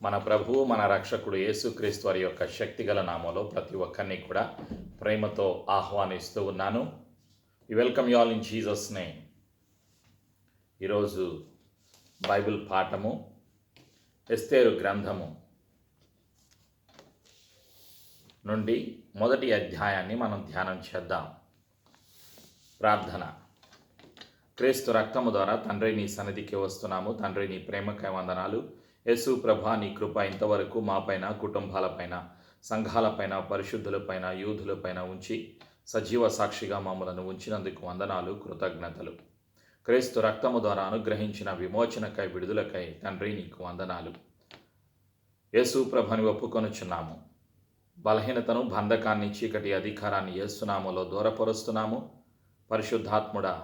మన ప్రభువు మన రక్షకుడు యేసుక్రీస్తు వారి యొక్క శక్తిగల నామంలో ప్రతి ఒక్కరిని కూడా ప్రేమతో ఆహ్వానిస్తూ ఉన్నాను. Welcome you all in Jesus name. ఈరోజు బైబిల్ పాఠము ఎస్తేరు గ్రంథము నుండి మొదటి అధ్యాయాన్ని మనం ధ్యానం చేద్దాం. ప్రార్థన. క్రీస్తు రక్తము ద్వారా తండ్రి నీ సన్నిధికి వస్తున్నాము. తండ్రి నీ ప్రేమకై వందనాలు. యేసు ప్రభా, నీ కృప ఇంతవరకు మాపైన, కుటుంబాలపైన, సంఘాలపైన, పరిశుద్ధులపైన, యూదులపైన ఉంచి సజీవ సాక్షిగా మమ్మలను ఉంచినందుకు వందనాలు, కృతజ్ఞతలు. క్రీస్తు రక్తము ద్వారా అనుగ్రహించిన విమోచనకై, విడుదలకై తండ్రి నీకు వందనాలు. యేసు ప్రభని ఒప్పుకొనుచున్నాము. బలహీనతను, బంధకాన్ని, చీకటి అధికారాన్ని యేసునామములో దూరపరుస్తున్నాము. పరిశుద్ధాత్ముడా,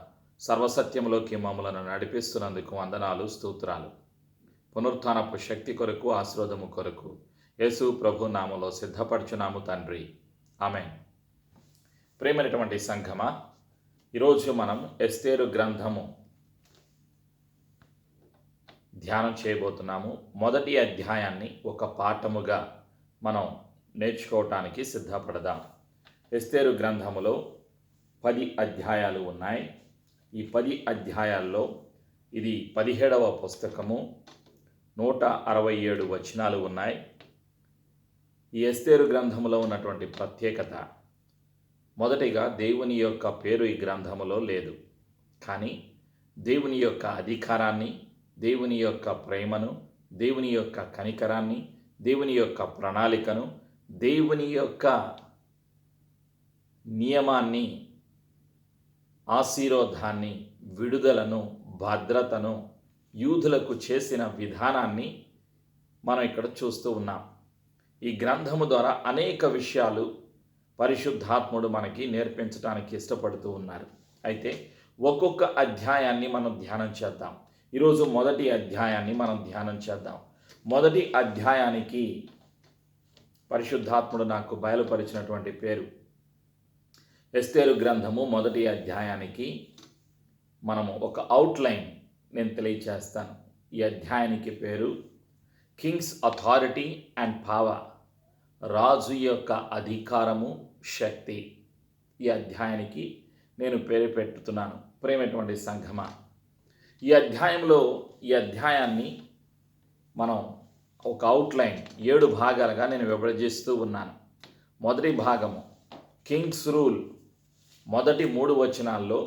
సర్వసత్యములోకి మమ్మలను నడిపిస్తున్నందుకు వందనాలు, స్తోత్రాలు. పునరుత్థానపు శక్తి కొరకు, ఆశీర్వాదము కొరకు యేసు ప్రభు నామములో సిద్ధపరచున్నాము తండ్రి. ఆమేన్. ప్రేమైనటువంటి సంఘమా, ఈరోజు మనం ఎస్తేరు గ్రంథము ధ్యానం చేయబోతున్నాము. మొదటి అధ్యాయాన్ని ఒక పాఠముగా మనం నేర్చుకోవటానికి సిద్ధపడదాం. ఎస్తేరు గ్రంథములో 10 అధ్యాయాలు ఉన్నాయి. ఈ 10 అధ్యాయాల్లో ఇది 17వ పుస్తకము. 167 వచనాలు ఉన్నాయి. ఈ ఎస్తేరు గ్రంథములో ఉన్నటువంటి ప్రత్యేకత, మొదటిగా దేవుని యొక్క పేరు ఈ గ్రంథములో లేదు. కానీ దేవుని యొక్క అధికారాన్ని, దేవుని యొక్క ప్రేమను, దేవుని యొక్క కనికరాన్ని, దేవుని యొక్క ప్రణాళికను, దేవుని యొక్క నియమాన్ని, ఆశీర్వాదాన్ని, విడుదలను, భద్రతను, యూదులకు చేసిన విధానాన్ని మనం ఇక్కడ చూస్తూ ఉన్నాం. ఈ గ్రంథము ద్వారా అనేక విషయాలు పరిశుద్ధాత్ముడు మనకి నేర్పించడానికి ఇష్టపడుతూ ఉన్నారు. అయితే ఒక్కొక్క అధ్యాయాన్ని మనం ధ్యానం చేద్దాం. ఈరోజు మొదటి అధ్యాయాన్ని మనం ధ్యానం చేద్దాం. మొదటి అధ్యాయానికి పరిశుద్ధాత్ముడు నాకు బయలుపరిచినటువంటి పేరు ఎస్తేరు గ్రంథము మొదటి అధ్యాయానికి మనము ఒక అవుట్లైన్ నేను తెలియచేస్తాను. ఈ అధ్యాయానికి పేరు కింగ్స్ అథారిటీ అండ్ పవర్, రాజు యొక్క అధికారము, శక్తి. ఈ అధ్యాయానికి నేను పేరు పెట్టుతున్నాను. ప్రేమైనటువంటి సంఘమా, ఈ అధ్యాయాన్ని మనం ఒక అవుట్లైన్ 7 భాగాలుగా నేను విభజిస్తూ ఉన్నాను. మొదటి భాగము కింగ్స్ రూల్, మొదటి 3 వచనాల్లో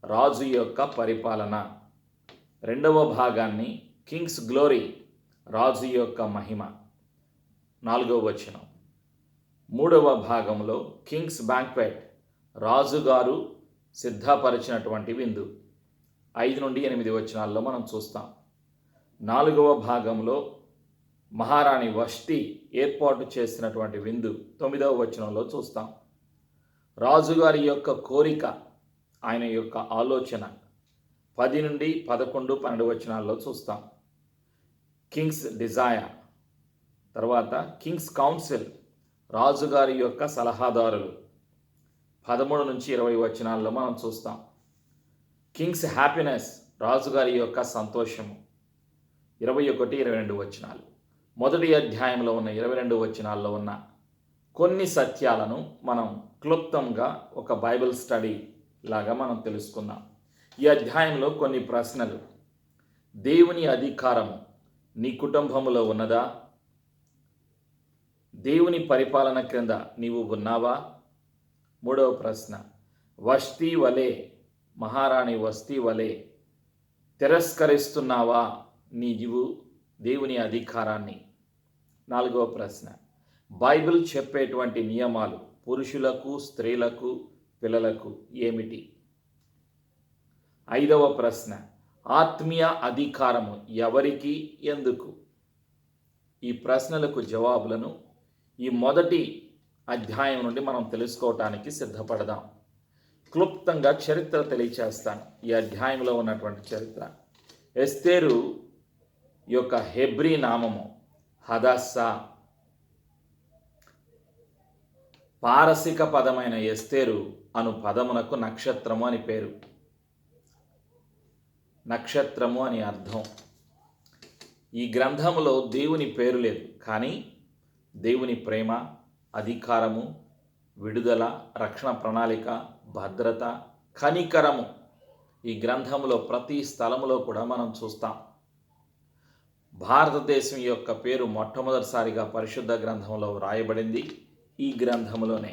రాజు యొక్క పరిపాలన. రెండవ భాగాన్ని కింగ్స్ గ్లోరీ, రాజు యొక్క మహిమ, 4వ వచనం. మూడవ భాగంలో కింగ్స్ బ్యాంక్వెట్, రాజుగారు సిద్ధపరిచినటువంటి విందు, 5 నుండి 8 వచనాల్లో మనం చూస్తాం. 4వ భాగంలో మహారాణి వష్టి ఏర్పాటు చేసినటువంటి విందు, 9వ వచనంలో చూస్తాం. రాజుగారి యొక్క కోరిక, ఆయన యొక్క ఆలోచన, 10 నుండి 11, 12 వచనాల్లో చూస్తాం. కింగ్స్ డిజైర్, తర్వాత కింగ్స్ కౌన్సిల్, రాజుగారి యొక్క సలహాదారులు, 13 నుంచి 20 వచనాల్లో మనం చూస్తాం. కింగ్స్ హ్యాపీనెస్, రాజుగారి యొక్క సంతోషము, 21, 22 వచనాలు. మొదటి అధ్యాయంలో ఉన్న 22 వచనాల్లో ఉన్న కొన్ని సత్యాలను మనం క్లుప్తంగా ఒక బైబిల్ స్టడీ లాగా మనం తెలుసుకుందాం. ఈ అధ్యాయంలో కొన్ని ప్రశ్నలు. దేవుని అధికారము నీ కుటుంబంలో ఉన్నదా? దేవుని పరిపాలన క్రింద నీవు ఉన్నావా? మూడవ ప్రశ్న, వష్టి వలె, మహారాణి వష్టి వలె తిరస్కరిస్తున్నావా నీవు దేవుని అధికారాన్ని? 4వ ప్రశ్న, బైబిల్ చెప్పేటువంటి నియమాలు పురుషులకు, స్త్రీలకు, పిల్లలకు ఏమిటి? 5వ ప్రశ్న, ఆత్మీయ అధికారము ఎవరికి, ఎందుకు? ఈ ప్రశ్నలకు జవాబులను ఈ మొదటి అధ్యాయం నుండి మనం తెలుసుకోవటానికి సిద్ధపడదాం. క్లుప్తంగా చరిత్ర తెలియచేస్తాను. ఈ అధ్యాయంలో ఉన్నటువంటి చరిత్ర. ఎస్తేరు యొక్క హెబ్రీ నామము హదస్సా. పారసిక పదమైన ఎస్తేరు అను పదమునకు నక్షత్రము అని పేరు. నక్షత్రము అని అర్థం. ఈ గ్రంథంలో దేవుని పేరు లేదు, కానీ దేవుని ప్రేమ, అధికారము, విడుదల, రక్షణ ప్రణాళిక, భద్రత, కనికరము ఈ గ్రంథంలో ప్రతి స్థలములో కూడా మనం చూస్తాం. భారతదేశం యొక్క పేరు మొట్టమొదటిసారిగా పరిశుద్ధ గ్రంథంలో వ్రాయబడింది ఈ గ్రంథములోనే.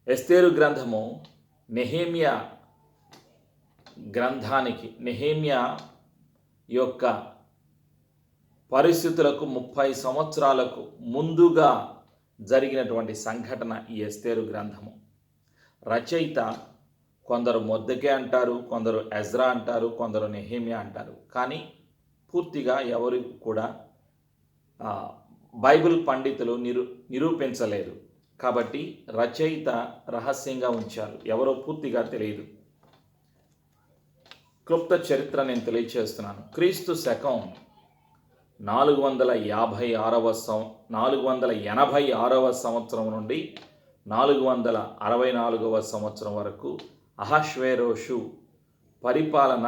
ఎస్తేరు గ్రంథము నెహెమ్యా గ్రంథానికి, నెహెమ్యా యొక్క పరిస్థితులకు 30 సంవత్సరాలకు ముందుగా జరిగినటువంటి సంఘటన ఈ ఎస్తేరు గ్రంథము. రచయిత కొందరు మొర్దెకై అంటారు, కొందరు ఎజ్రా అంటారు, కొందరు నెహెమ్యా అంటారు. కానీ పూర్తిగా ఎవరు కూడా బైబిల్ పండితులు నిరూపించలేదు. కాబట్టి రచయిత రహస్యంగా ఉంచారు, ఎవరో పూర్తిగా తెలియదు. క్లుప్త చరిత్ర నేను తెలియచేస్తున్నాను. క్రీస్తు శకం 486వ సంవత్సరం నుండి 464వ సంవత్సరం వరకు అహష్వేరోషు పరిపాలన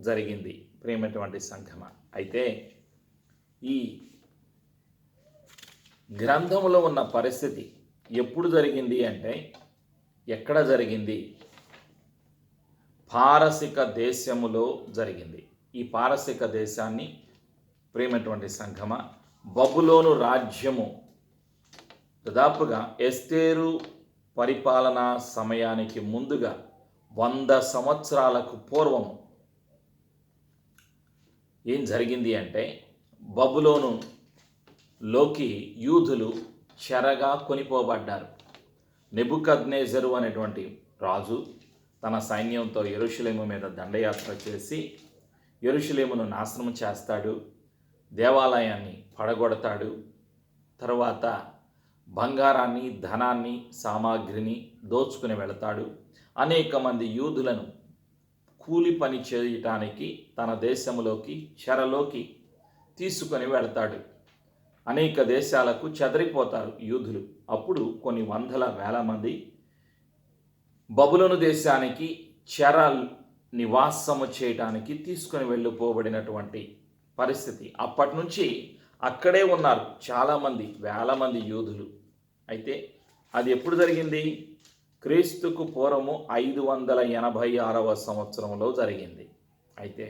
జరిగింది ప్రియమైనటువంటి సంఘమ. అయితే ఈ గ్రంథంలో ఉన్న పరిస్థితి ఎప్పుడు జరిగింది అంటే, ఎక్కడ జరిగింది? పారసిక దేశములో జరిగింది. ఈ పారసిక దేశాన్ని ప్రియమైనటువంటి సంఘమ, బబులోను రాజ్యము దాదాపుగా ఎస్తేరు పరిపాలనా సమయానికి ముందుగా 100 సంవత్సరాలకు పూర్వము ఏం జరిగింది అంటే, బబులోనులోకి యూదులు చెరగా కొనిపోబడ్డారు. నెబుకద్నెజరు అనేటువంటి రాజు తన సైన్యంతో యెరూషలేము మీద దండయాత్ర చేసి యెరూషలేమును నాశనం చేస్తాడు, దేవాలయాన్ని పడగొడతాడు. తర్వాత బంగారాన్ని, ధనాన్ని, సామాగ్రిని దోచుకుని వెళతాడు. అనేక మంది యూదులను కూలి పని చేయటానికి తన దేశంలోకి, చెరలోకి తీసుకొని వెళతాడు. అనేక దేశాలకు చెదరిపోతారు యూదులు. అప్పుడు కొన్ని వందల వేల మంది బబులోను దేశానికి చెర నివాసము చేయడానికి తీసుకొని వెళ్ళిపోబడినటువంటి పరిస్థితి. అప్పటి నుంచి అక్కడే ఉన్నారు చాలామంది, వేల మంది యూదులు. అయితే అది ఎప్పుడు జరిగింది? క్రీస్తుకు పూర్వము 586వ సంవత్సరంలో జరిగింది. అయితే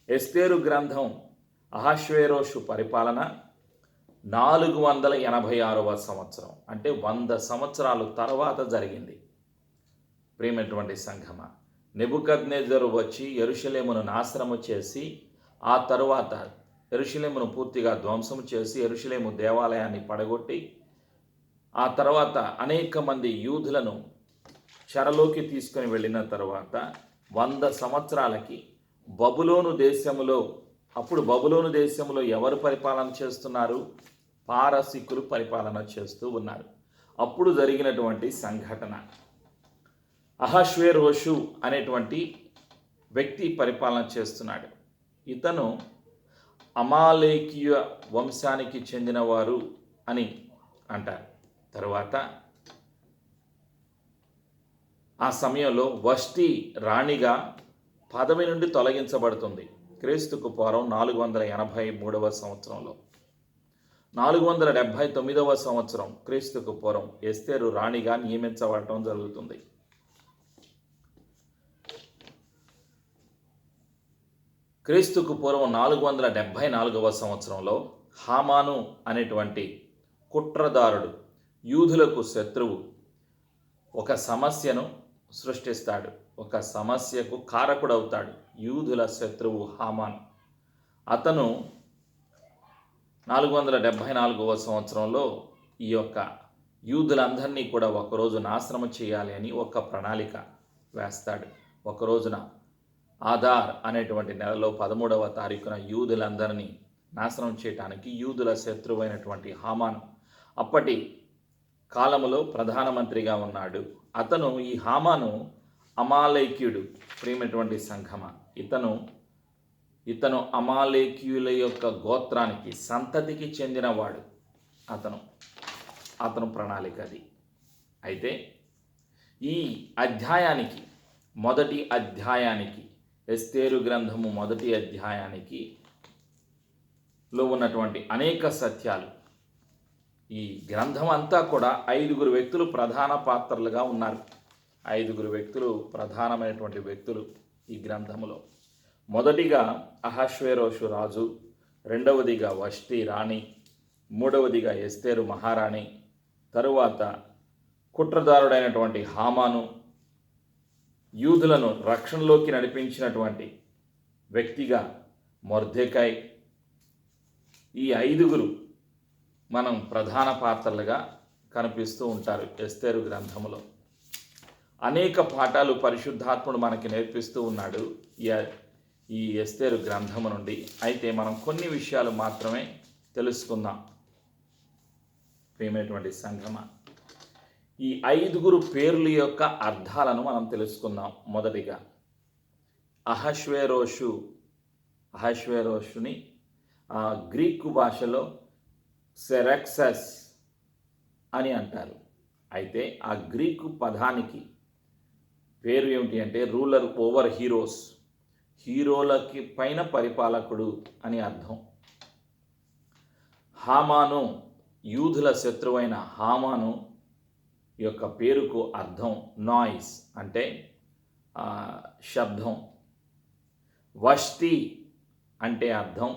ఎస్తేరు గ్రంథం అహష్వేరోషు పరిపాలన 486వ సంవత్సరం, అంటే 100 సంవత్సరాలు తర్వాత జరిగింది. ప్రియమైనటువంటి సంఘమ, నెబుకద్నెజరు వచ్చి యెరూషలేమును నాశనము చేసి, ఆ తరువాత యెరూషలేమును పూర్తిగా ధ్వంసము చేసి యెరూషలేము దేవాలయాన్ని పడగొట్టి, ఆ తర్వాత అనేక మంది యూదులను చెరలోకి తీసుకొని వెళ్ళిన తర్వాత 100 సంవత్సరాలకి బబులోను దేశములో, అప్పుడు బబులోను దేశంలో ఎవరు పరిపాలన చేస్తున్నారు? పారసికులు పరిపాలన చేస్తూ ఉన్నారు. అప్పుడు జరిగినటువంటి సంఘటన, అహష్వేరోషు అనేటువంటి వ్యక్తి పరిపాలన చేస్తున్నాడు. ఇతను అమాలేకీయ వంశానికి చెందినవారు అని అంటారు. తరువాత ఆ సమయంలో వష్టి రాణిగా పదవి నుండి తొలగించబడుతుంది. క్రీస్తుకు పూర్వం 483వ సంవత్సరంలో. 479వ సంవత్సరం క్రీస్తుకు పూర్వం ఎస్తేరు రాణిగా నియమించబడటం జరుగుతుంది. క్రీస్తుకు పూర్వం 474వ సంవత్సరంలో హామాను అనేటువంటి కుట్రదారుడు, యూదులకు శత్రువు, ఒక సమస్యను సృష్టిస్తాడు. ఒక సమస్యకు కారకుడవుతాడు. యూదుల శత్రువు హామాను. అతను 474వ సంవత్సరంలో ఈ యొక్క యూదులందరినీ కూడా ఒకరోజు నాశనం చేయాలి అని ఒక ప్రణాళిక వేస్తాడు. ఒక రోజున ఆదార్ అనేటువంటి నెలలో 13వ తారీఖున యూదులందరినీ నాశనం చేయడానికి యూదుల శత్రువైనటువంటి హామాను అప్పటి కాలములో ప్రధానమంత్రిగా ఉన్నాడు. అతను, ఈ హామాను అమాలేకీయుడు. ప్రియమైనటువంటి సంఘమ, ఇతను అమాలేకీయుల యొక్క గోత్రానికి, సంతతికి చెందినవాడు. అతను ప్రణాళిక అది. అయితే ఈ అధ్యాయానికి, మొదటి అధ్యాయానికి, ఎస్తేరు గ్రంథము మొదటి అధ్యాయానికి లో ఉన్నటువంటి అనేక సత్యాలు. ఈ గ్రంథం అంతా కూడా 5 వ్యక్తులు ప్రధాన పాత్రలుగా ఉన్నారు. 5 వ్యక్తులు ప్రధానమైనటువంటి వ్యక్తులు ఈ గ్రంథములో. మొదటిగా అహష్వేరోషు రాజు, రెండవదిగా వష్టి రాణి, మూడవదిగా ఎస్తేరు మహారాణి, తరువాత కుట్రదారుడైనటువంటి హామాను, యూదులను రక్షణలోకి నడిపించినటువంటి వ్యక్తిగా మొర్దెకై. ఈ 5 మనం ప్రధాన పాత్రలుగా కనిపిస్తూ ఉంటారు ఎస్తేరు గ్రంథములో. అనేక పాఠాలు పరిశుద్ధాత్ముడు మనకి నేర్పిస్తూ ఉన్నాడు ఈ ఎస్తేరు గ్రంథము నుండి. అయితే మనం కొన్ని విషయాలు మాత్రమే తెలుసుకుందాం ప్రియమైనటువంటి సంగమ. ఈ 5 పేర్ల యొక్క అర్థాలను మనం తెలుసుకుందాం. మొదటిగా అహష్వేరోషుని గ్రీకు భాషలో సెరెక్సస్ అని అంటారు. అయితే ఆ గ్రీకు పదానికి పేరు ఏమిటి అంటే రూలర్ ఓవర్ హీరోస్, హీరోలకి పైన పరిపాలకుడు అని అర్థం. హామాను, యూదుల శత్రువైన హామాను యొక్క పేరుకు అర్థం నాయిస్ అంటే శబ్దం. వష్టి అంటే అర్థం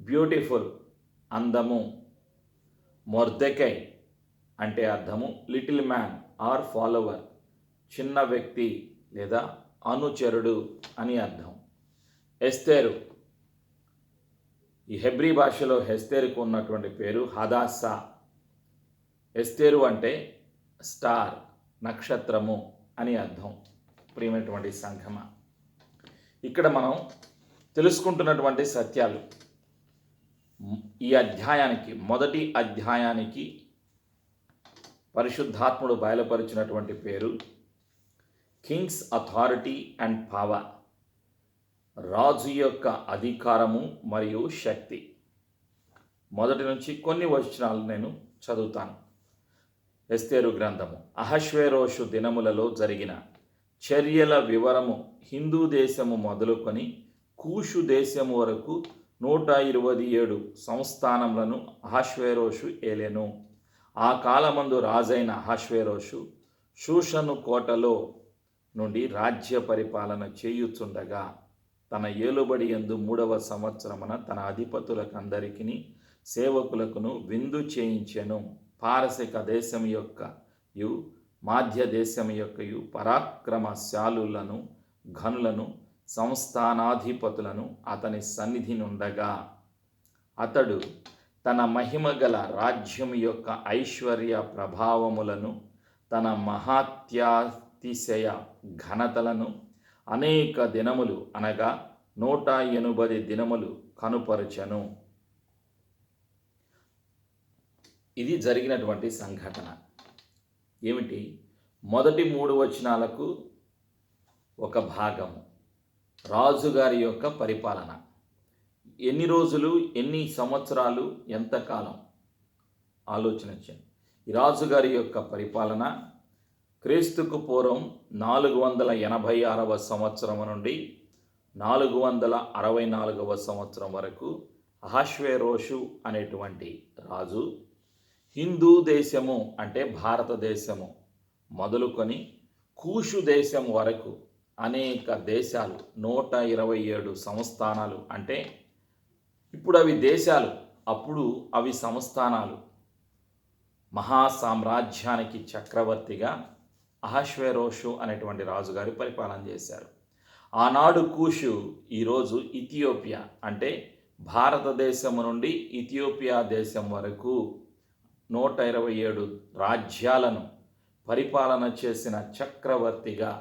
బ్యూటిఫుల్, అందము. మొర్దెకై అంటే అర్థము లిటిల్ మ్యాన్ ఆర్ ఫాలోవర్, చిన్న వ్యక్తి లేదా అనుచరుడు అని అర్థం. ఎస్తేరు, ఈ హెబ్రీ భాషలో ఎస్తేరుకు ఉన్నటువంటి పేరు హదాసా. ఎస్తేరు అంటే స్టార్, నక్షత్రము అని అర్థం. ప్రియమైనటువంటి సంఘమ, ఇక్కడ మనం తెలుసుకుంటున్నటువంటి సత్యాలు ఈ అధ్యాయానికి, మొదటి అధ్యాయానికి పరిశుద్ధాత్ముడు బయలుపరిచినటువంటి పేరు కింగ్స్ అథారిటీ అండ్ పవర్, రాజు యొక్క అధికారము మరియు శక్తి. మొదటి నుంచి కొన్ని వచనాలు నేను చదువుతాను. ఎస్తేరు గ్రంథము. అహష్వేరోషు దినములలో జరిగిన చర్యల వివరము హిందూ దేశము మొదలుకొని కూషు దేశము వరకు 127 సంస్థానములను అహష్వేరోషు ఏలెను. ఆ కాలమందు రాజైన అహష్వేరోషు షూషను కోటలో నుండి రాజ్య పరిపాలన చేయుచుండగా తన ఏలుబడి యందు 3వ సంవత్సరమున తన అధిపతులకందరికిని సేవకులకును విందు చేయించెను. పారసిక దేశం యొక్కయు మాధ్య దేశం యొక్కయు పరాక్రమశాలులను ఘనులను సంస్థానాధిపతులను అతని సన్నిధి నుండగా అతడు తన మహిమగల రాజ్యం యొక్క ఐశ్వర్య ప్రభావములను, తన మహాత్యాతిశయ ఘనతలను అనేక దినములు అనగా 180 దినములు కనుపరచెను. ఇది జరిగినటువంటి సంఘటన. ఏమిటి? మొదటి 3 వచనాలకు ఒక భాగము రాజుగారి యొక్క పరిపాలన. ఎన్ని రోజులు, ఎన్ని సంవత్సరాలు, ఎంతకాలం ఆలోచించండి. ఈ రాజుగారి యొక్క పరిపాలన క్రీస్తుకు పూర్వం 486వ సంవత్సరం నుండి 464వ సంవత్సరం వరకు అహష్వేరోషు అనేటువంటి రాజు హిందూ దేశము అంటే భారతదేశము మొదలుకొని కూషు దేశం వరకు అనేక దేశాలు, 127 సంస్థానాలు. అంటే ఇప్పుడు అవి దేశాలు, అప్పుడు అవి సంస్థానాలు. మహాసామ్రాజ్యానికి చక్రవర్తిగా అహష్వేరోషు అనేటువంటి రాజుగారి పరిపాలన చేశారు. ఆనాడు కూషు, ఈరోజు ఇథియోపియా అంటే భారతదేశము నుండి ఇథియోపియా దేశం వరకు 127 రాజ్యాలను పరిపాలన చేసిన చక్రవర్తిగా,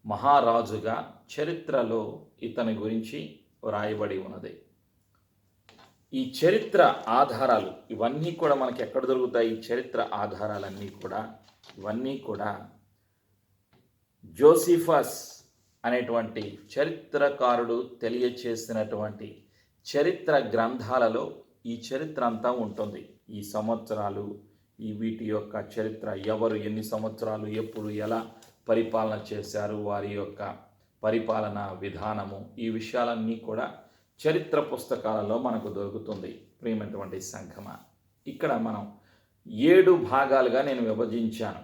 మహారాజుగా చరిత్రలో ఇతని గురించి వ్రాయబడి ఉన్నది. ఈ చరిత్ర ఆధారాలు ఇవన్నీ కూడా మనకి ఎక్కడ దొరుకుతాయి? ఈ చరిత్ర ఆధారాలన్నీ కూడా, ఇవన్నీ కూడా జోసిఫస్ అనేటువంటి చరిత్రకారుడు తెలియచేసినటువంటి చరిత్ర గ్రంథాలలో ఈ చరిత్ర అంతా ఉంటుంది. ఈ సంవత్సరాలు, ఈ వీటి యొక్క చరిత్ర, ఎవరు ఎన్ని సంవత్సరాలు ఎప్పుడు ఎలా పరిపాలన చేశారు, వారి యొక్క పరిపాలన విధానము, ఈ విషయాలన్నీ కూడా చరిత్ర పుస్తకాలలో మనకు దొరుకుతుంది. ప్రియమైనటువంటి సంఘమా, ఇక్కడ మనం 7 భాగాలుగా నేను విభజించాను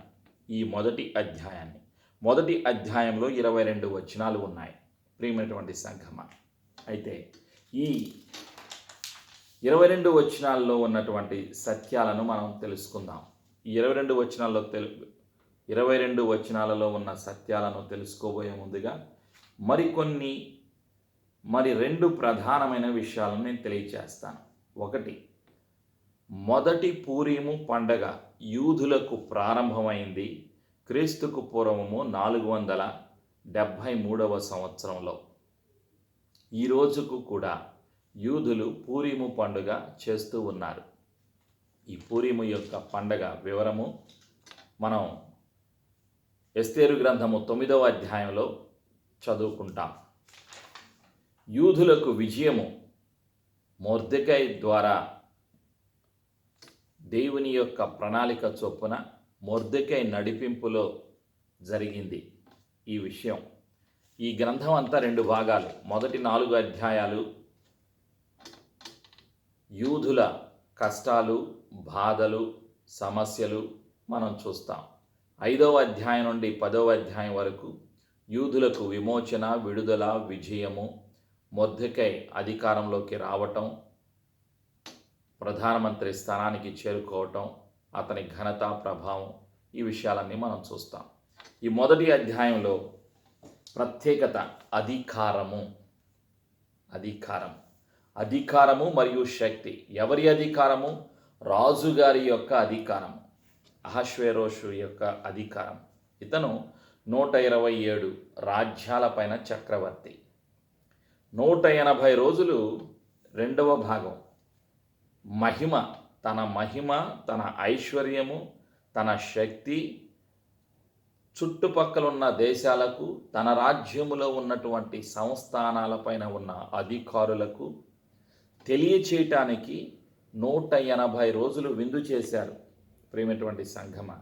ఈ మొదటి అధ్యాయాన్ని. మొదటి అధ్యాయంలో 22 వచనాలు ఉన్నాయి. ప్రియమైనటువంటి సంఘమా, అయితే ఈ 22 వచనాల్లో ఉన్నటువంటి సత్యాలను మనం తెలుసుకుందాం. ఈ 22 వచనాలలో ఉన్న సత్యాలను తెలుసుకోబోయే ముందుగా మరి 2 ప్రధానమైన విషయాలను నేను తెలియచేస్తాను. ఒకటి, మొదటి పూరీము పండగ యూదులకు ప్రారంభమైంది క్రీస్తుకు పూర్వము 473వ సంవత్సరంలో. ఈ రోజుకు కూడా యూదులు పూరీము పండుగ చేస్తూ ఉన్నారు. ఈ పూరీము యొక్క పండగ వివరము మనం ఎస్తేరు గ్రంథము 9వ అధ్యాయంలో చదువుకుంటాం. యూదులకు విజయము మొర్దెకై ద్వారా దేవుని యొక్క ప్రణాళిక చొప్పున మొర్దెకై నడిపింపులో జరిగింది. ఈ విషయం, ఈ గ్రంథం అంతా 2 భాగాలు. మొదటి 4 అధ్యాయాలు యూదుల కష్టాలు, బాధలు, సమస్యలు మనం చూస్తాం. 5వ అధ్యాయం నుండి 10వ అధ్యాయం వరకు యూదులకు విమోచన, విడుదల, విజయము, మొర్దెకై అధికారంలోకి రావటం, ప్రధానమంత్రి స్థానానికి చేరుకోవటం, అతని ఘనత, ప్రభావం, ఈ విషయాలన్నీ మనం చూస్తాం. ఈ మొదటి అధ్యాయంలో ప్రత్యేకత అధికారము మరియు శక్తి. ఎవరి అధికారము? రాజుగారి యొక్క అధికారము, అహష్వేరోషు యొక్క అధికారం. ఇతను 127 రాజ్యాలపైన చక్రవర్తి. 180 రోజులు రెండవ భాగం మహిమ, తన ఐశ్వర్యము, తన శక్తి చుట్టుపక్కలున్న దేశాలకు, తన రాజ్యములో ఉన్నటువంటి సంస్థానాలపైన ఉన్న అధికారులకు తెలియచేయటానికి 180 రోజులు విందు చేశారు. ప్రియమైనటువంటి సంఘమా,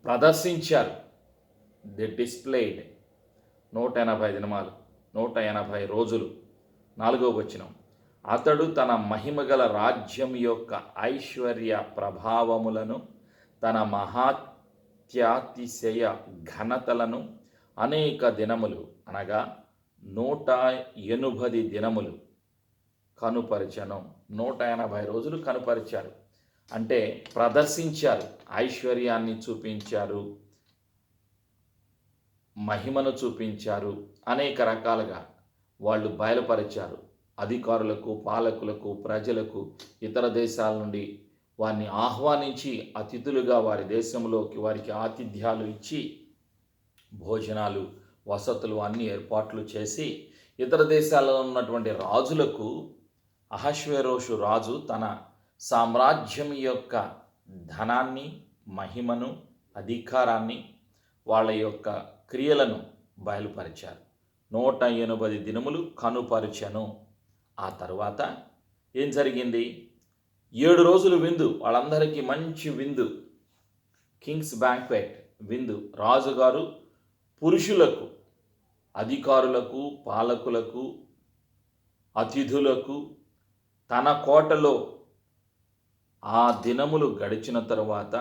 ప్రదర్శించారు. ది డిస్ప్లేడ్ 180 దినమాలు, 180 రోజులు. 4వ వచనం, అతడు తన మహిమగల రాజ్యం యొక్క ఐశ్వర్య ప్రభావములను, తన మహాత్యాతిశయ ఘనతలను అనేక దినములు, అనగా 180 దినములు కనుపరిచను. 180 రోజులు కనుపరిచారు అంటే ప్రదర్శించారు, ఐశ్వర్యాన్ని చూపించారు, మహిమను చూపించారు, అనేక రకాలుగా వాళ్ళు బయలుపరిచారు. అధికారులకు, పాలకులకు, ప్రజలకు, ఇతర దేశాల నుండి వారిని ఆహ్వానించి అతిథులుగా వారి దేశంలోకి వారికి ఆతిథ్యాలు ఇచ్చి భోజనాలు, వసతులు అన్ని ఏర్పాట్లు చేసి ఇతర దేశాలలో ఉన్నటువంటి రాజులకు అహష్వేరోషు రాజు తన సామ్రాజ్యం యొక్క ధనాన్ని, మహిమను, అధికారాన్ని, వాళ్ళ యొక్క క్రియలను బయలుపరిచారు. 180 దినములు కనుపరిచెను. ఆ తర్వాత ఏం జరిగింది? 7 రోజులు విందు, వాళ్ళందరికీ మంచి విందు, కింగ్స్ బ్యాంక్వెట్ విందు. రాజుగారు పురుషులకు, అధికారులకు, పాలకులకు, అతిథులకు తన కోటలో ఆ దినములు గడిచిన తరువాత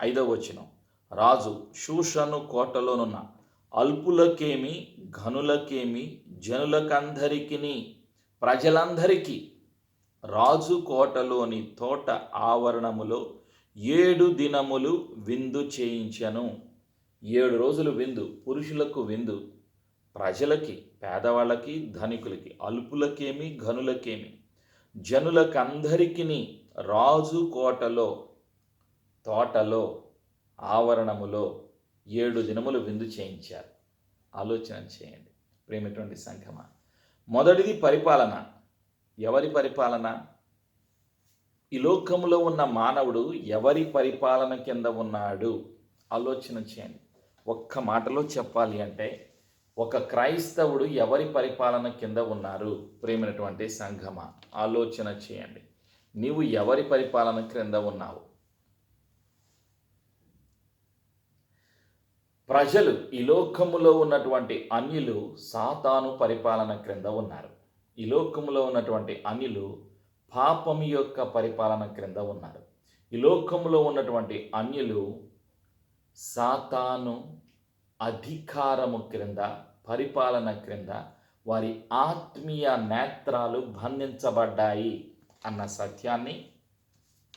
5వ వచనం, రాజు షూషను కోటలోనున్న అల్పులకేమి, ఘనులకేమి, జనులకందరికీ, ప్రజలందరికీ రాజు కోటలోని తోట ఆవరణములో 7 దినములు విందు చేయించెను. 7 రోజులు విందు, పురుషులకు విందు, ప్రజలకి, పేదవాళ్ళకి, ధనికులకి, అల్పులకేమి, ఘనులకేమి, జనులకందరికీ రాజు తోటలో ఆవరణములో 7 దినములు విందు చేయించారు. ఆలోచన చేయండి ప్రేమటువంటి సంఘమా. మొదటిది పరిపాలన. ఎవరి పరిపాలన? ఈ లోకంలో ఉన్న మానవుడు ఎవరి పరిపాలన కింద ఉన్నాడు? ఆలోచన చేయండి. ఒక్క మాటలో చెప్పాలి అంటే ఒక క్రైస్తవుడు ఎవరి పరిపాలన కింద ఉన్నారు? ప్రేమైనటువంటి సంఘమా, ఆలోచన చేయండి. నీవు ఎవరి పరిపాలన క్రింద ఉన్నావు? ప్రజలు, ఈ లోకములో ఉన్నటువంటి అన్యులు సాతాను పరిపాలన క్రింద ఉన్నారు. ఈ లోకములో ఉన్నటువంటి అన్యులు పాపం యొక్క పరిపాలన క్రింద ఉన్నారు. ఈ లోకములో ఉన్నటువంటి అన్యులు సాతాను అధికారము క్రింద, పరిపాలన క్రింద వారి ఆత్మీయ నేత్రాలు బంధించబడ్డాయి అన్న సత్యాన్ని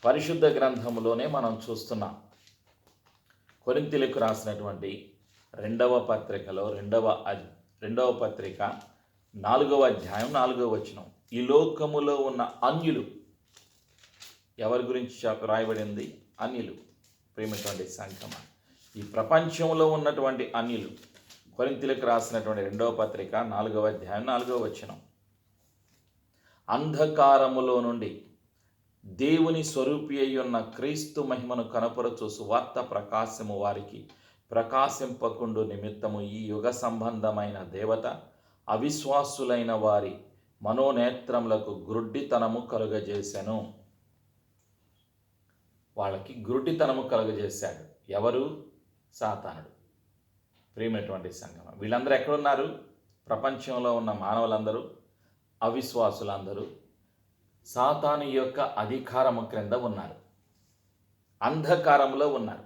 పరిశుద్ధ గ్రంథములోనే మనం చూస్తున్నాం. కొరింథీయులకు రాసినటువంటి రెండవ పత్రిక 4వ అధ్యాయం 4వ వచనం. ఈ లోకములో ఉన్న అన్యులు, ఎవరి గురించి రాయబడింది? అన్యులు. ప్రేమటువంటి సంఘమ, ఈ ప్రపంచంలో ఉన్నటువంటి అన్యులు. కొరింథీయులకు రాసినటువంటి 2వ పత్రిక 4వ అధ్యాయం 4వ వచనం. అంధకారములో నుండి దేవుని స్వరూపి అయి ఉన్న క్రీస్తు మహిమను కనపరచు సువార్త ప్రకాశము వారికి ప్రకాశింపకుండు నిమిత్తము ఈ యుగ సంబంధమైన దేవత అవిశ్వాసులైన వారి మనోనేత్రములకు గ్రుడ్డితనము కలుగజేశాను. వాళ్ళకి గ్రుడ్డితనము కలుగజేశాడు. ఎవరు? సాతానుడు. ప్రియమైనటువంటి సంఘం, వీళ్ళందరూ ఎక్కడున్నారు? ప్రపంచంలో ఉన్న మానవులందరూ, అవిశ్వాసులందరూ సాతాను యొక్క అధికారము క్రింద ఉన్నారు, అంధకారంలో ఉన్నారు.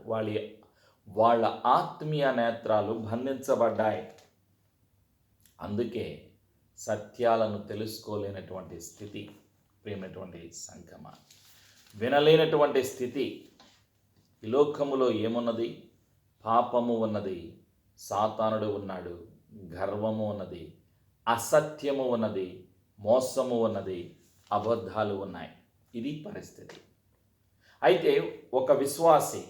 వాళ్ళ ఆత్మీయ నేత్రాలు బంధించబడ్డాయి. అందుకే సత్యాలను తెలుసుకోలేనటువంటి స్థితి. ప్రియమైనటువంటి సంఘమ, వినలేనటువంటి స్థితి. ఈ లోకములో ఏమున్నది? పాపము ఉన్నది, సాతానుడు ఉన్నాడు, గర్వము ఉన్నది, అసత్యము ఉన్నది, మోసము ఉన్నది, అబద్ధాలు ఉన్నాయి. ఇది పరిస్థితి. అయితే ఒక విశ్వాసి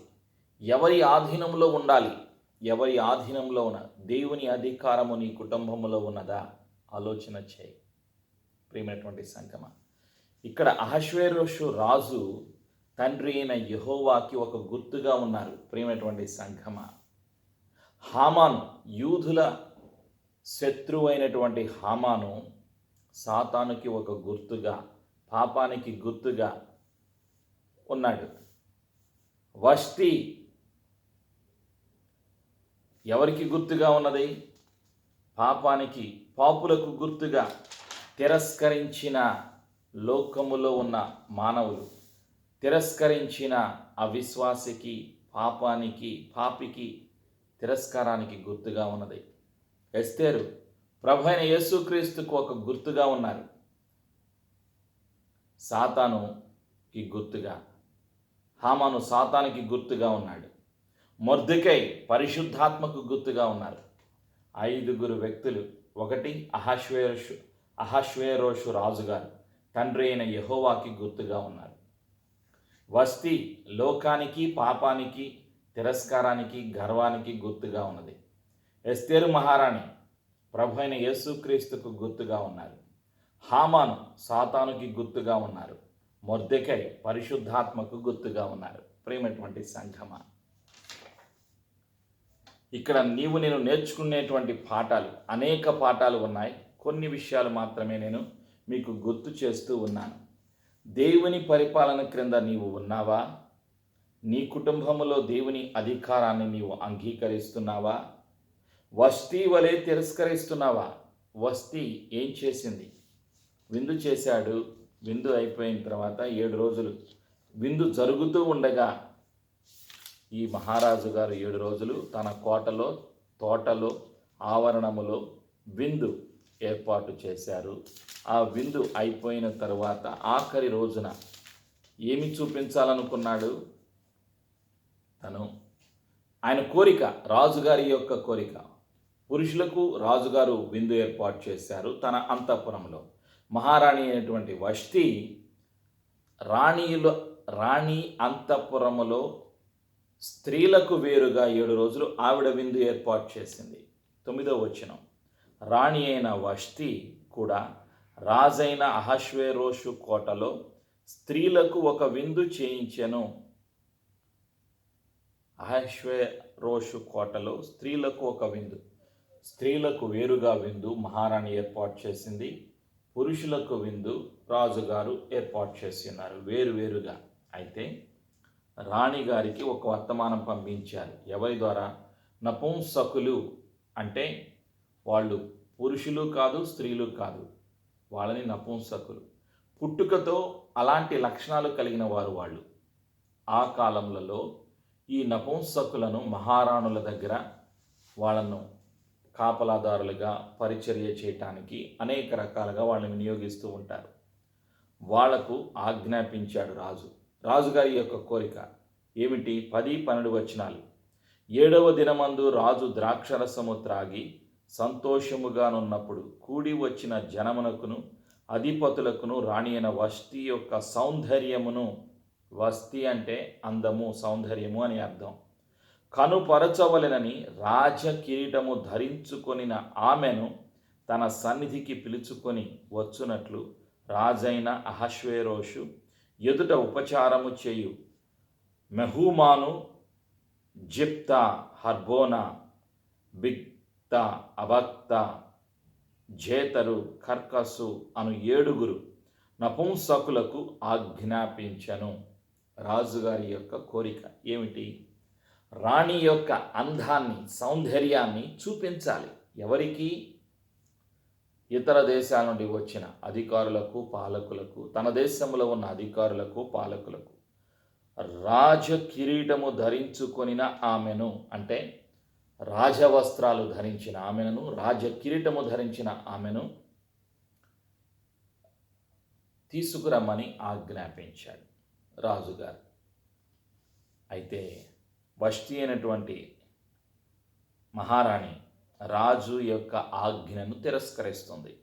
ఎవరి ఆధీనంలో ఉండాలి? ఎవరి ఆధీనంలో ఉన్న? దేవుని అధికారము నీ కుటుంబంలో ఉన్నదా? ఆలోచన చేయి. ప్రియమైనటువంటి సంఘమ, ఇక్కడ అహష్వేరోషు రాజు తండ్రి అయిన యెహోవాకి ఒక గుర్తుగా ఉన్నారు. ప్రియమైనటువంటి సంఘమ, హామాను, యూదుల శత్రువైనటువంటి హామాను సాతానుకి ఒక గుర్తుగా, పాపానికి గుర్తుగా ఉన్నాడు. వష్టి ఎవరికి గుర్తుగా ఉన్నది? పాపానికి, పాపులకు గుర్తుగా. తిరస్కరించిన లోకములో ఉన్న మానవులు, తిరస్కరించిన అవిశ్వాసికి, పాపికి తిరస్కారానికి గుర్తుగా ఉన్నది. ఎస్తేరు ప్రభువైన యేసుక్రీస్తుకు ఒక గుర్తుగా ఉన్నారు. సాతానుకి గుర్తుగా, హామాను సాతానికి గుర్తుగా ఉన్నాడు. మొర్దెకై పరిశుద్ధాత్మకు గుర్తుగా ఉన్నారు. 5 వ్యక్తులు. ఒకటి అహష్వేరోషు రాజుగారు తండ్రి అయిన యెహోవాకి గుర్తుగా ఉన్నారు. వష్టి లోకానికి, పాపానికి, తిరస్కారానికి, గర్వానికి గుర్తుగా ఉన్నది. ఎస్తేరు మహారాణి ప్రభు అయిన యేసుక్రీస్తుకు గుర్తుగా ఉన్నారు. హామాను సాతానుకి గుర్తుగా ఉన్నారు. మొర్దెకై పరిశుద్ధాత్మకు గుర్తుగా ఉన్నారు. ప్రియమైనటువంటి సంఘమ, ఇక్కడ నేను నేర్చుకునేటువంటి పాఠాలు, అనేక పాఠాలు ఉన్నాయి. కొన్ని విషయాలు మాత్రమే నేను మీకు గుర్తు చేస్తూ ఉన్నాను. దేవుని పరిపాలన క్రింద నీవు ఉన్నావా? నీ కుటుంబంలో దేవుని అధికారాన్ని నీవు అంగీకరిస్తున్నావా? వష్టి వలె తిరస్కరిస్తున్నావా? వష్టి ఏం చేసింది? విందు చేశాడు. విందు అయిపోయిన తర్వాత 7 రోజులు విందు జరుగుతూ ఉండగా ఈ మహారాజు గారు 7 రోజులు తన కోటలో, తోటలో, ఆవరణములో విందు ఏర్పాటు చేశారు. ఆ విందు అయిపోయిన తర్వాత ఆఖరి రోజున ఏమి చూపించాలనుకున్నాడు? ఆయన కోరిక, రాజుగారి యొక్క కోరిక. పురుషులకు రాజుగారు విందు ఏర్పాటు చేశారు తన అంతఃపురంలో. మహారాణి అయినటువంటి వష్టి రాణి అంతఃపురములో స్త్రీలకు వేరుగా 7 రోజులు ఆవిడ విందు ఏర్పాటు చేసింది. 9వ వచనం. రాణి అయిన వష్టి కూడా రాజైన అహష్వేరోషు కోటలో స్త్రీలకు ఒక విందు చేయించెను. అహష్వేరోషు కోటలో స్త్రీలకు ఒక విందు, స్త్రీలకు వేరుగా విందు మహారాణి ఏర్పాటు చేసింది. పురుషులకు విందు రాజుగారు ఏర్పాటు చేసి ఉన్నారు, వేరువేరుగా. అయితే రాణిగారికి ఒక వర్తమానం పంపించారు. ఎవరి ద్వారా? నపుంసకులు అంటే వాళ్ళు పురుషులు కాదు, స్త్రీలు కాదు, వాళ్ళని నపుంసకులు. పుట్టుకతో అలాంటి లక్షణాలు కలిగిన వారు వాళ్ళు. ఆ కాలంలో ఈ నపుంసకులను మహారాణుల దగ్గర వాళ్ళను కాపలాదారులుగా పరిచర్య చేయటానికి అనేక రకాలుగా వాళ్ళని వినియోగిస్తూ ఉంటారు. వాళ్లకు ఆజ్ఞాపించాడు రాజు. రాజుగారి యొక్క కోరిక ఏమిటి? 10, 12 వచనాలు. 7వ దినమందు రాజు ద్రాక్షరసము త్రాగి సంతోషముగానున్నప్పుడు కూడి వచ్చిన జనమునకును అధిపతులకును రాణి అయిన వష్టి యొక్క సౌందర్యమును, వస్తి అంటే అందము, సౌందర్యము అని అర్థం, కనుపరచవలెనని రాజ కిరీటము ధరించుకొనిన ఆమెను తన సన్నిధికి పిలుచుకొని వచ్చునట్లు రాజైన అహష్వేరోషు ఎదుట ఉపచారము చేయు మెహూమాను, జిప్తా, హర్బోనా, బిగ్తా, అబక్తా, జేతరు, కర్కసు అను 7 నపుంసకులకు ఆజ్ఞాపించను. రాజుగారి యొక్క కోరిక ఏమిటి? రాణి యొక్క అందాన్ని, సౌందర్యాన్ని చూపించాలి. ఎవరికి? ఇతర దేశాల నుండి వచ్చిన అధికారులకు, పాలకులకు, తన దేశంలో ఉన్న అధికారులకు, పాలకులకు. రాజ కిరీటము ధరించుకొనిన ఆమెను అంటే రాజవస్త్రాలు ధరించిన ఆమెను, రాజ కిరీటము ధరించిన ఆమెను తీసుకురమ్మని ఆజ్ఞాపించాడు రాజుగారు. అయితే వష్టి అయినటువంటి మహారాణి రాజు యొక్క ఆజ్ఞను తిరస్కరిస్తుంది.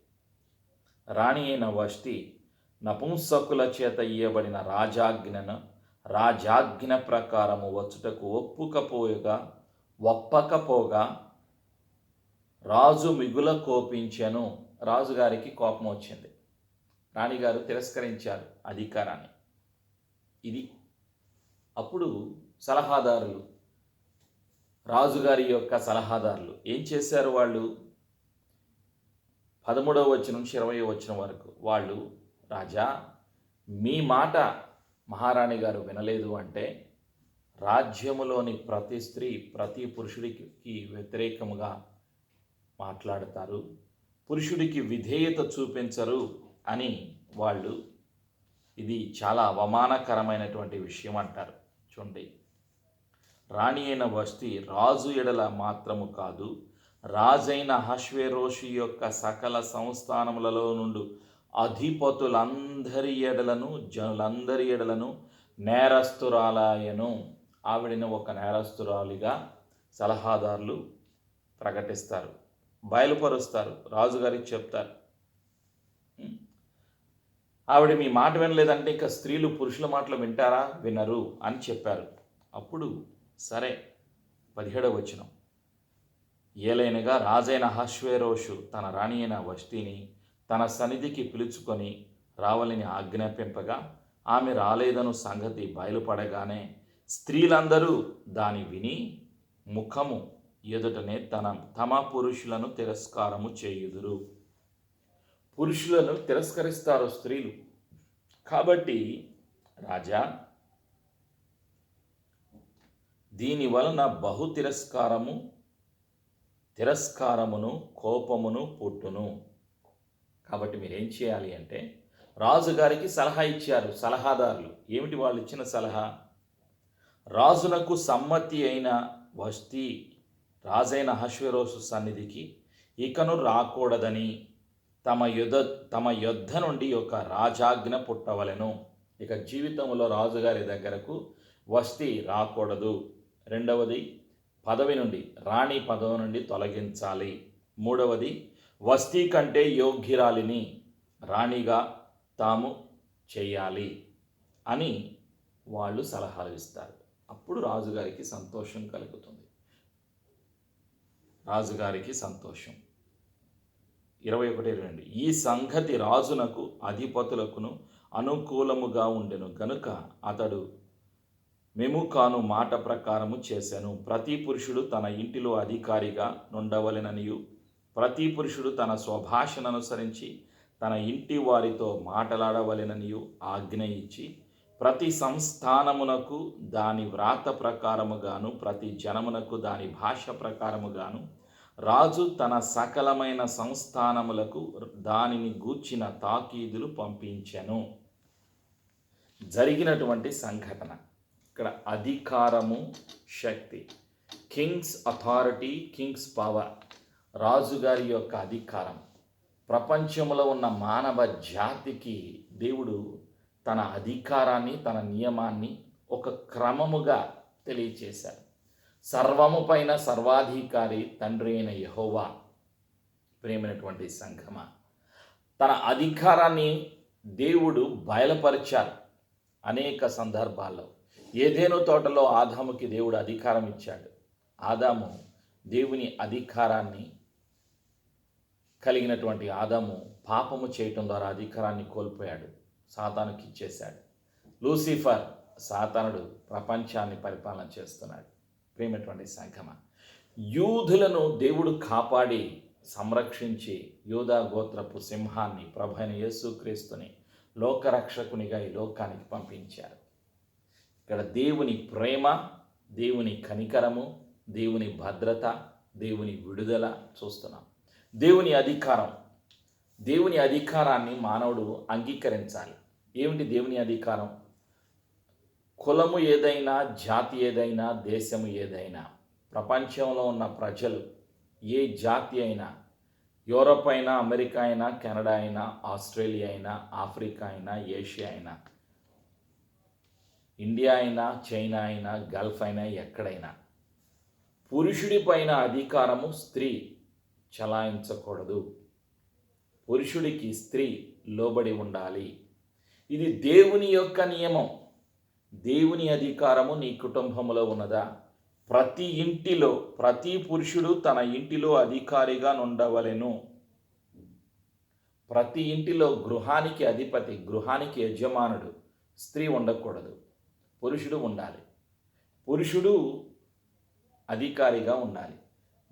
రాణి అయిన వష్టి నపుంసకుల చేత ఇయ్యబడిన రాజాజ్ఞ ప్రకారము వచ్చుటకు ఒప్పకపోగా రాజు మిగుల కోపించెను. రాజుగారికి కోపం వచ్చింది. రాణిగారు తిరస్కరించారు అధికారాన్ని. ఇది అప్పుడు సలహాదారులు, రాజుగారి యొక్క సలహాదారులు ఏం చేశారు? వాళ్ళు 13వ వచనం నుంచి 20వ వచనం వరకు వాళ్ళు, రాజా మీ మాట మహారాణి గారు వినలేదు అంటే రాజ్యములోని ప్రతి స్త్రీ ప్రతి పురుషుడికి వ్యతిరేకముగా మాట్లాడతారు, పురుషుడికి విధేయత చూపించరు అని వాళ్ళు, ఇది చాలా అవమానకరమైనటువంటి విషయం అంటారు. చూడండి, రాణి అయిన వష్టి రాజు ఎడల మాత్రము కాదు, రాజైన అహష్వేరోషు యొక్క సకల సంస్థానములలో నుండి అధిపతులందరి ఎడలను, జనులందరి ఎడలను నేరస్తురాలయను. ఆవిడని ఒక నేరస్తురాలిగా సలహాదారులు ప్రకటిస్తారు, బయలుపరుస్తారు, రాజుగారికి చెప్తారు. ఆవిడ మీ మాట వినలేదంటే ఇక స్త్రీలు పురుషుల మాటలు వింటారా? వినరు అని చెప్పారు. అప్పుడు సరే, 17వ వచనం. ఏలైనగా రాజైన అహష్వేరోషు తన రాణి అయిన వష్టిని తన సన్నిధికి పిలుచుకొని రావాలని ఆజ్ఞాపింపగా ఆమె రాలేదను సంగతి బయలుపడగానే స్త్రీలందరూ దాని విని ముఖము ఎదుటనే తమ పురుషులను తిరస్కారము చేయుదురు. పురుషులను తిరస్కరిస్తారు స్త్రీలు. కాబట్టి రాజా, దీని వలన బహు తిరస్కారమును కోపమును పుట్టును. కాబట్టి మీరేం చేయాలి అంటే, రాజుగారికి సలహా ఇచ్చారు సలహాదారులు. ఏమిటి వాళ్ళు ఇచ్చిన సలహా? రాజునకు సమ్మతి అయిన వష్టి రాజైన అహష్వేరోషు సన్నిధికి ఇకను రాకూడదని తమ యుద్ధ నుండి ఒక రాజాజ్ఞ పుట్టవలెను. ఇక జీవితంలో రాజుగారి దగ్గరకు వష్టి రాకూడదు. 2వది, రాణి పదవి నుండి తొలగించాలి. 3వది, వష్టి కంటే యోగ్యురాలిని రాణిగా తాము చేయాలి అని వాళ్ళు సలహాలు ఇస్తారు. అప్పుడు రాజుగారికి సంతోషం కలుగుతుంది. రాజుగారికి సంతోషం. 21-22 ఈ సంగతి రాజునకు అధిపతులకును అనుకూలముగా ఉండెను గనుక అతడు మెముకాను మాట ప్రకారము చేశాను. ప్రతి పురుషుడు తన ఇంటిలో అధికారిగా నుండవలెననియు, ప్రతి పురుషుడు తన స్వభాషను అనుసరించి తన ఇంటి వారితో మాట్లాడవలెననియు ఆజ్ఞ ఇచ్చి, ప్రతి సంస్థానమునకు దాని వ్రాత ప్రకారముగాను, ప్రతి జనమునకు దాని భాష ప్రకారముగాను రాజు తన సకలమైన సంస్థానములకు దానిని గూర్చిన తాకీదులు పంపించెను. జరిగినటువంటి సంఘటన ఇక్కడ అధికారము, శక్తి, కింగ్స్ అథారిటీ, కింగ్స్ పవర్, రాజుగారి యొక్క అధికారం. ప్రపంచంలో ఉన్న మానవ జాతికి దేవుడు తన అధికారాన్ని, తన నియమాన్ని ఒక క్రమముగా తెలియచేశారు. సర్వము పైన సర్వాధికారి తండ్రి అయిన యెహోవా. ప్రేమైనటువంటి సంఘమా, తన అధికారాన్ని దేవుడు బయలుపరిచారు అనేక సందర్భాల్లో. ఏదెను తోటలో ఆదాముకి దేవుడు అధికారం ఇచ్చాడు. ఆదాము దేవుని అధికారాన్ని కలిగినటువంటి ఆదాము పాపము చేయటం ద్వారా అధికారాన్ని కోల్పోయాడు, సాతానుకి ఇచ్చేశాడు. లూసిఫర్, సాతానుడు ప్రపంచాన్ని పరిపాలన చేస్తున్నాడు. ప్రేమైనటువంటి సంఘమా, యూదులను దేవుడు కాపాడి సంరక్షించి యూదా గోత్రపు సింహాన్ని, ప్రభు అయిన యేసుక్రీస్తుని లోకరక్షకునిగా ఈ లోకానికి పంపించారు. ఇక్కడ దేవుని ప్రేమ, దేవుని కనికరము, దేవుని భద్రత, దేవుని విడుదల చూస్తున్నాం. దేవుని అధికారం, దేవుని అధికారాన్ని మానవుడు అంగీకరించాలి. ఏమిటి దేవుని అధికారం? కులము ఏదైనా, జాతి ఏదైనా, దేశము ఏదైనా, ప్రపంచంలో ఉన్న ప్రజలు ఏ జాతి అయినా, యూరప్ అయినా, అమెరికా అయినా, కెనడా అయినా, ఆస్ట్రేలియా అయినా, ఆఫ్రికా అయినా, ఏషియా అయినా, ఇండియా అయినా, చైనా అయినా, గల్ఫ్ అయినా, ఎక్కడైనా పురుషుడి పైన అధికారము స్త్రీ చలాయించకూడదు. పురుషుడికి స్త్రీ లోబడి ఉండాలి. ఇది దేవుని యొక్క నియమం. దేవుని అధికారము నీ కుటుంబంలో ఉన్నదా? ప్రతి ఇంటిలో ప్రతి పురుషుడు తన ఇంటిలో అధికారిగా ఉండవలెను. ప్రతి ఇంటిలో గృహానికి అధిపతి, గృహానికి యజమానుడు స్త్రీ ఉండకూడదు, పురుషుడు ఉండాలి. పురుషుడు అధికారిగా ఉండాలి.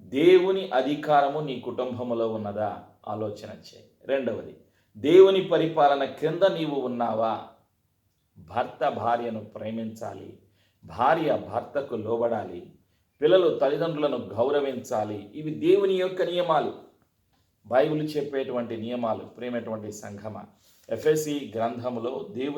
దేవుని అధికారము నీ కుటుంబంలో ఉన్నదా? ఆలోచన చేయి. రెండవది, దేవుని పరిపాలన క్రింద నీవు ఉన్నావా? భర్త భార్యను ప్రేమించాలి, భార్య భర్తకు లోబడాలి, పిల్లలు తల్లిదండ్రులను గౌరవించాలి. ఇవి దేవుని యొక్క నియమాలు, బైబిల్ చెప్పేటువంటి నియమాలు. ప్రేమైనటువంటి సంఘమా, ఎఫెసీ గ్రంథములో దేవుని